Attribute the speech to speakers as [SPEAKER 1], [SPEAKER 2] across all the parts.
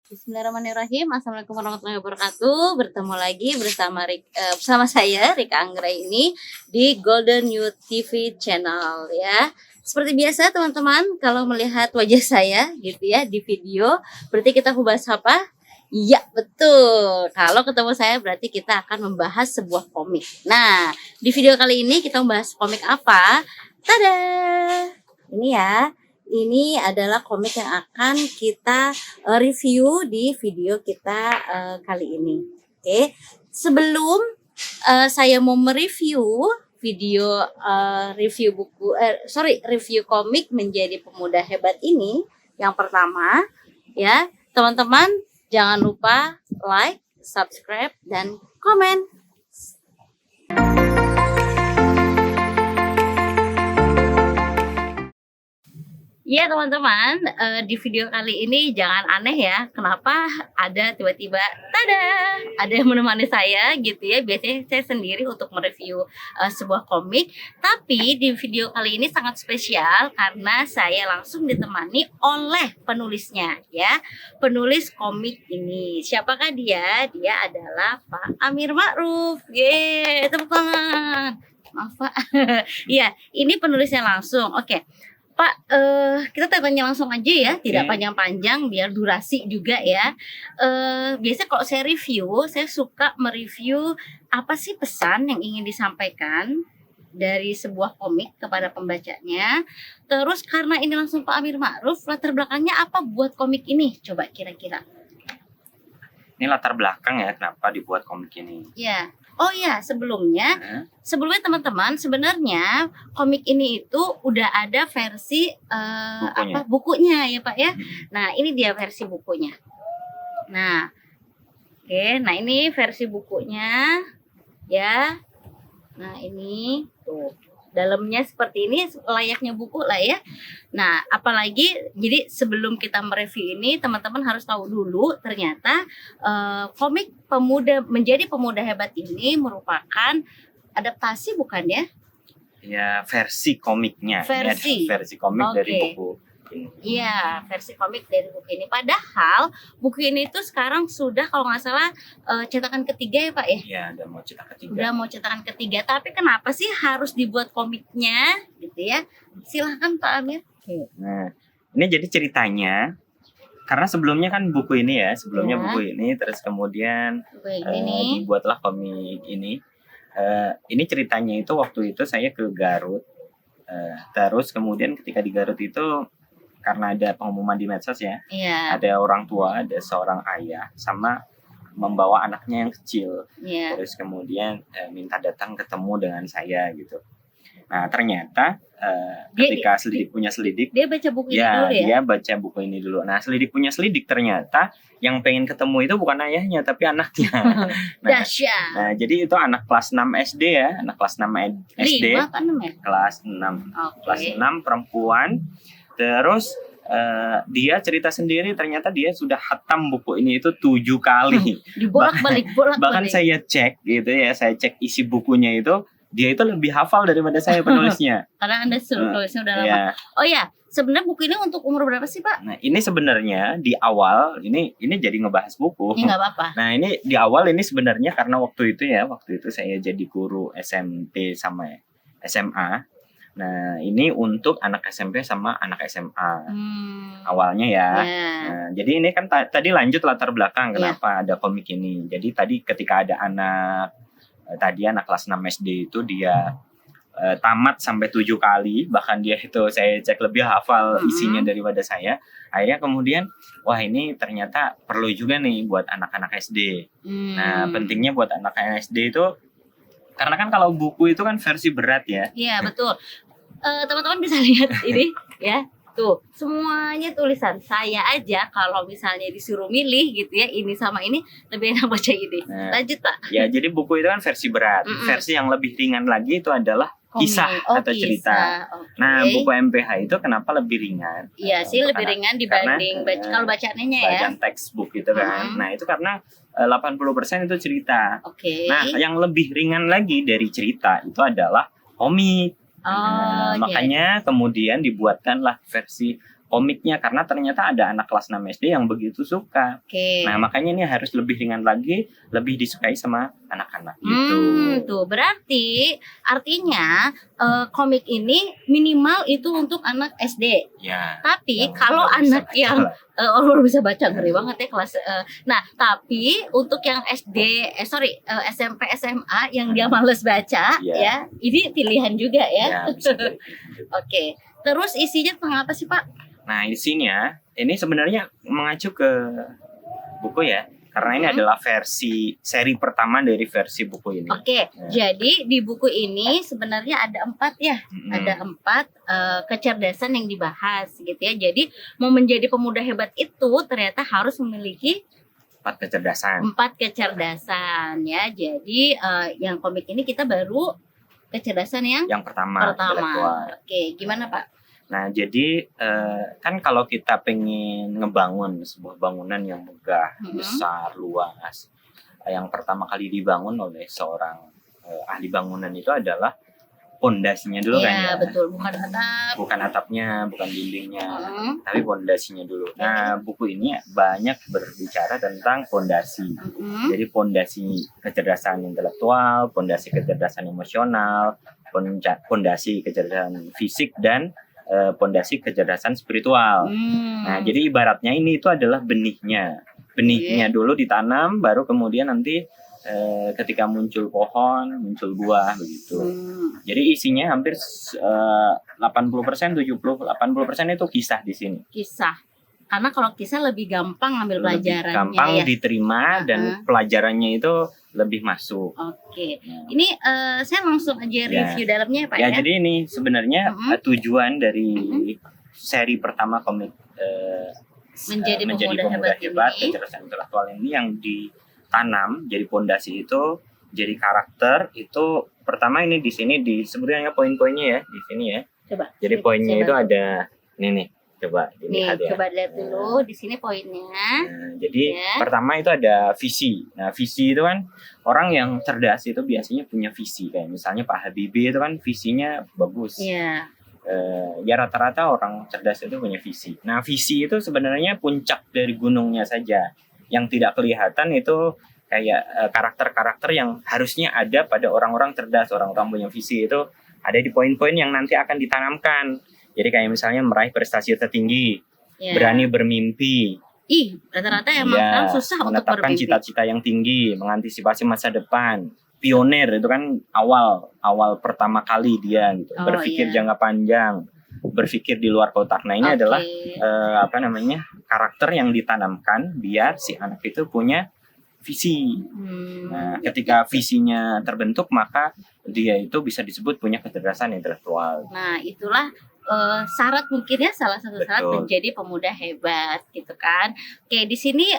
[SPEAKER 1] Bismillahirrahmanirrahim. Assalamualaikum warahmatullahi wabarakatuh. Bertemu lagi bersama saya Rika Anggra ini di Golden Youth TV channel ya. Seperti biasa teman-teman, kalau melihat wajah saya gitu ya di video, berarti kita membahas apa? Iya betul. Kalau ketemu saya berarti kita akan membahas sebuah komik. Nah, di video kali ini kita membahas komik apa? Tada! Ini ya. Ini adalah komik yang akan kita review di video kita kali ini. Oke, sebelum saya mau mereview video review komik Menjadi Pemuda Hebat ini, yang pertama ya teman-teman jangan lupa like, subscribe, dan komen. Ya teman-teman, di video kali ini jangan aneh ya, kenapa ada tiba-tiba tada, ada yang menemani saya gitu ya. Biasanya saya sendiri untuk mereview sebuah komik, tapi di video kali ini sangat spesial karena saya langsung ditemani oleh penulisnya ya. Penulis komik ini, siapakah dia? Dia adalah Pak Amir Ma'ruf. Yeay, tepuk tangan. Maaf Pak. Iya, ini penulisnya langsung. Oke. Pak, kita tanya langsung aja ya, tidak panjang-panjang biar durasi juga ya. Biasanya kalau saya review, saya suka mereview apa sih pesan yang ingin disampaikan dari sebuah komik kepada pembacanya. Terus karena ini langsung Pak Amir Ma'ruf, latar belakangnya apa buat komik ini? Coba kira-kira.
[SPEAKER 2] Ini latar belakang ya, kenapa dibuat komik ini.
[SPEAKER 1] Ya. Oh ya, sebelumnya teman-teman, sebenarnya komik ini itu udah ada versi bukunya ya Pak ya. Nah, ini dia versi bukunya. Nah, oke, nah ini versi bukunya ya. Nah, ini tuh dalamnya seperti ini, layaknya buku lah ya. Nah, apalagi jadi sebelum kita mereview ini, teman-teman harus tahu dulu ternyata komik Menjadi Pemuda Hebat ini merupakan adaptasi bukan ya?
[SPEAKER 2] Ya, versi komiknya.
[SPEAKER 1] Versi
[SPEAKER 2] komik dari buku ini.
[SPEAKER 1] Iya, versi komik dari buku ini. Padahal buku ini tuh sekarang sudah kalau nggak salah cetakan ketiga ya Pak ya?
[SPEAKER 2] Iya, udah mau cetakan ketiga.
[SPEAKER 1] Udah mau cetakan ketiga. Tapi kenapa sih harus dibuat komiknya gitu ya? Silahkan Pak Amir.
[SPEAKER 2] Nah, ini jadi ceritanya. Karena sebelumnya kan buku ini ya, buku ini, terus kemudian dibuatlah komik ini. Ini ceritanya itu waktu itu saya ke Garut. Terus kemudian ketika di Garut itu karena ada pengumuman di medsos ya, ada orang tua, ada seorang ayah sama membawa anaknya yang kecil, terus kemudian minta datang ketemu dengan saya gitu. Nah ternyata ketika selidik punya selidik,
[SPEAKER 1] dia baca buku ini dulu ya?
[SPEAKER 2] Dia baca buku ini dulu. Nah selidik punya selidik ternyata yang pengen ketemu itu bukan ayahnya tapi anaknya.
[SPEAKER 1] Dahsyat.
[SPEAKER 2] Nah jadi itu anak kelas 6 SD ya, anak kelas 6 SD.
[SPEAKER 1] 5 kan 6 ya?
[SPEAKER 2] Kelas 6. Kelas 6 perempuan. Terus dia cerita sendiri ternyata dia sudah hatam buku ini itu 7 kali.
[SPEAKER 1] Dibolak-balik.
[SPEAKER 2] Bahkan saya cek gitu ya, saya cek isi bukunya itu, dia itu lebih hafal daripada saya penulisnya.
[SPEAKER 1] Karena Anda tulisnya udah lama. Oh ya, sebenarnya buku ini untuk umur berapa sih Pak?
[SPEAKER 2] Nah ini sebenarnya di awal ini jadi ngebahas buku.
[SPEAKER 1] Ini nggak apa-apa.
[SPEAKER 2] Nah ini di awal ini sebenarnya karena waktu itu saya jadi guru SMP sama SMA. Nah ini untuk anak SMP sama anak SMA awalnya ya. Nah, jadi ini kan tadi lanjut latar belakang kenapa ada komik ini. Jadi tadi ketika ada anak kelas 6 SD itu dia tamat sampai 7 kali, bahkan dia itu saya cek lebih hafal isinya daripada saya. Akhirnya kemudian wah ini ternyata perlu juga nih buat anak-anak SD. Nah pentingnya buat anak-anak SD itu karena kan kalau buku itu kan versi berat ya.
[SPEAKER 1] Iya betul. Teman-teman bisa lihat ini ya. Tuh, semuanya tulisan. Saya aja kalau misalnya disuruh milih gitu ya, ini sama ini, lebih enak baca ini. Lanjut Pak.
[SPEAKER 2] Ya, jadi buku itu kan versi berat. Versi yang lebih ringan lagi itu adalah kisah atau cerita. Nah, buku MPH itu kenapa lebih ringan?
[SPEAKER 1] Iya sih, lebih ringan dibanding kalau bacaannya ya.
[SPEAKER 2] Bacaan textbook gitu kan. Nah, itu karena 80% itu cerita. Nah, yang lebih ringan lagi dari cerita itu adalah komik. Makanya kemudian dibuatkanlah versi komiknya, karena ternyata ada anak kelas 6 SD yang begitu suka. Nah, makanya ini harus lebih ringan lagi, lebih disukai sama anak-anak gitu.
[SPEAKER 1] Tuh berarti artinya komik ini minimal itu untuk anak SD.
[SPEAKER 2] Ya.
[SPEAKER 1] Tapi kalau anak yang baru bisa baca, ngeri banget ya kelas. Nah, tapi untuk yang SD, SMP, SMA yang dia males baca, ya ini pilihan juga ya.
[SPEAKER 2] Bisa jadi.
[SPEAKER 1] Oke. Terus isinya tentang apa sih, Pak?
[SPEAKER 2] Nah, isinya ini sebenarnya mengacu ke buku ya, karena ini adalah seri pertama dari versi buku ini.
[SPEAKER 1] Oke, jadi di buku ini sebenarnya ada 4 ya, ada 4 kecerdasan yang dibahas gitu ya. Jadi mau menjadi pemuda hebat itu ternyata harus memiliki
[SPEAKER 2] 4 kecerdasan.
[SPEAKER 1] 4 kecerdasan ya. Jadi yang komik ini kita baru kecerdasan yang
[SPEAKER 2] pertama.
[SPEAKER 1] Oke, gimana Pak?
[SPEAKER 2] Nah, jadi kan kalau kita pengen ngebangun sebuah bangunan yang megah, besar, luas, yang pertama kali dibangun oleh seorang ahli bangunan itu adalah pondasinya dulu kan ya.
[SPEAKER 1] Betul, bukan
[SPEAKER 2] atapnya, bukan dindingnya, tapi pondasinya dulu. Nah, buku ini banyak berbicara tentang pondasi. Jadi pondasi kecerdasan intelektual, pondasi kecerdasan emosional, pondasi kecerdasan fisik, dan pondasi kecerdasan spiritual. Nah, jadi ibaratnya ini itu adalah benihnya. Benihnya dulu ditanam, baru kemudian nanti ketika muncul pohon, muncul buah begitu. Jadi isinya hampir 80%, 80% itu kisah di sini.
[SPEAKER 1] Kisah. Karena kalau kisah lebih gampang ngambil pelajarannya,
[SPEAKER 2] gampang diterima, dan pelajarannya itu lebih masuk.
[SPEAKER 1] Oke. Ini saya langsung aja review dalamnya Pak ya.
[SPEAKER 2] Jadi ini sebenarnya tujuan dari seri pertama komik menjadi pemuda hebat kecerdasan intelektual ini yang ditanam jadi pondasi itu, jadi karakter itu. Pertama ini di sini disebutnya poin-poinnya ya, di sini ya.
[SPEAKER 1] Coba.
[SPEAKER 2] Jadi poinnya itu ada ini nih. Coba dilihat ya.
[SPEAKER 1] Coba lihat dulu di sini poinnya.
[SPEAKER 2] Nah, jadi pertama itu ada visi. Nah, visi itu kan orang yang cerdas itu biasanya punya visi, kayak misalnya Pak Habibie itu kan visinya bagus.
[SPEAKER 1] Iya.
[SPEAKER 2] Ya rata-rata orang cerdas itu punya visi. Nah, visi itu sebenarnya puncak dari gunungnya saja. Yang tidak kelihatan itu kayak karakter-karakter yang harusnya ada pada orang-orang cerdas, orang-orang punya visi itu ada di poin-poin yang nanti akan ditanamkan. Jadi kayak misalnya meraih prestasi tertinggi, berani bermimpi.
[SPEAKER 1] Rata-rata emang susah untuk
[SPEAKER 2] menetapkan cita-cita yang tinggi, mengantisipasi masa depan. Pionir itu kan awal pertama kali dia gitu. Berpikir jangka panjang, berpikir di luar kotak. Nah, ini adalah karakter yang ditanamkan biar si anak itu punya visi. Nah, ketika visinya terbentuk, maka dia itu bisa disebut punya kecerdasan intelektual.
[SPEAKER 1] Nah, itulah syarat mungkin ya, salah satu syarat menjadi pemuda hebat gitu kan. Oke, di sini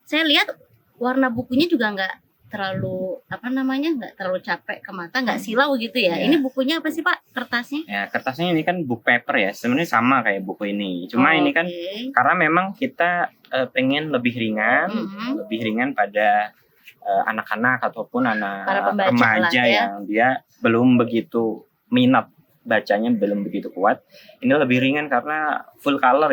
[SPEAKER 1] saya lihat warna bukunya juga nggak terlalu nggak terlalu capek ke mata, nggak silau gitu ya. Ini bukunya apa sih Pak, kertasnya?
[SPEAKER 2] Ya, kertasnya ini kan book paper ya, sebenarnya sama kayak buku ini. Cuma ini kan karena memang kita pengen lebih ringan pada anak-anak ataupun anak remaja yang dia belum begitu minat bacanya, belum begitu kuat. Ini lebih ringan karena full color,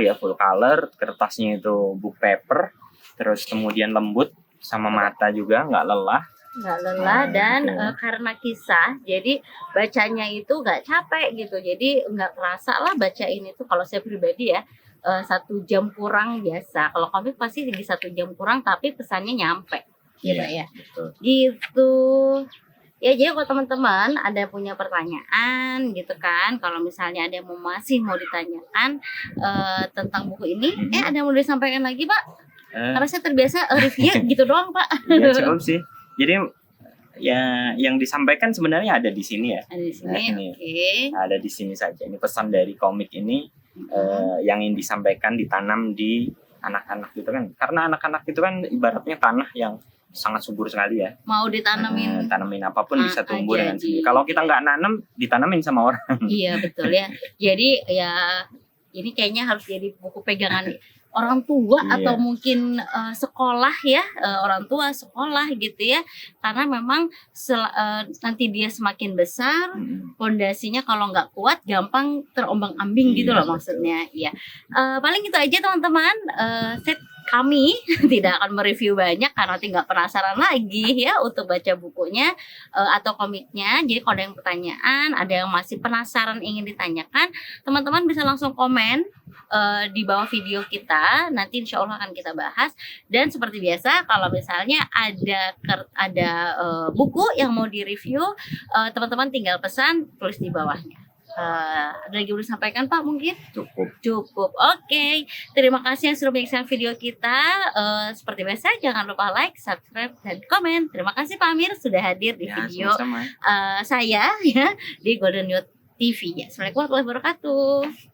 [SPEAKER 2] kertasnya itu book paper, terus kemudian lembut sama mata juga, nggak lelah,
[SPEAKER 1] dan karena kisah, jadi bacanya itu nggak capek gitu, jadi nggak kerasa lah baca ini tuh. Kalau saya pribadi ya 1 jam kurang biasa. Kalau komik pasti di 1 jam kurang, tapi pesannya nyampe. Ya. Gitu. Ya, jadi kalau teman-teman ada punya pertanyaan gitu kan, kalau misalnya ada yang masih mau ditanyakan tentang buku ini, ada yang mau disampaikan lagi Pak? Karena saya terbiasa review gitu doang Pak.
[SPEAKER 2] Ya cukup sih. Jadi ya yang disampaikan sebenarnya ada di sini ya.
[SPEAKER 1] Ada di sini,
[SPEAKER 2] Ada di sini saja. Ini pesan dari komik ini yang ingin disampaikan, ditanam di anak-anak gitu kan. Karena anak-anak itu kan ibaratnya tanah yang sangat subur sekali ya.
[SPEAKER 1] Mau tanamin
[SPEAKER 2] apapun bisa tumbuh dengan sendiri. Kalau kita nggak nanam, ditanamin sama orang.
[SPEAKER 1] Iya betul ya. Jadi ya ini kayaknya harus jadi buku pegangan orang tua
[SPEAKER 2] Iya.
[SPEAKER 1] atau mungkin sekolah ya, orang tua sekolah gitu ya, karena memang nanti dia semakin besar, pondasinya kalau nggak kuat gampang terombang-ambing gitu
[SPEAKER 2] Iya,
[SPEAKER 1] loh
[SPEAKER 2] betul.
[SPEAKER 1] maksudnya. Iya. Paling itu aja teman-teman. Kami tidak akan mereview banyak karena tinggal penasaran lagi ya untuk baca bukunya atau komiknya. Jadi kalau ada yang pertanyaan, ada yang masih penasaran ingin ditanyakan, teman-teman bisa langsung komen di bawah video kita. Nanti insya Allah akan kita bahas. Dan seperti biasa, kalau misalnya ada buku yang mau direview, teman-teman tinggal pesan, tulis di bawahnya. Ada lagi boleh disampaikan Pak mungkin? Cukup. Oke. Terima kasih yang sudah menyaksikan video kita. Seperti biasa jangan lupa like, subscribe, dan komen. Terima kasih Pak Amir sudah hadir di video
[SPEAKER 2] Sama-sama.
[SPEAKER 1] saya ya di Golden Youth TV. Assalamualaikum warahmatullahi wabarakatuh.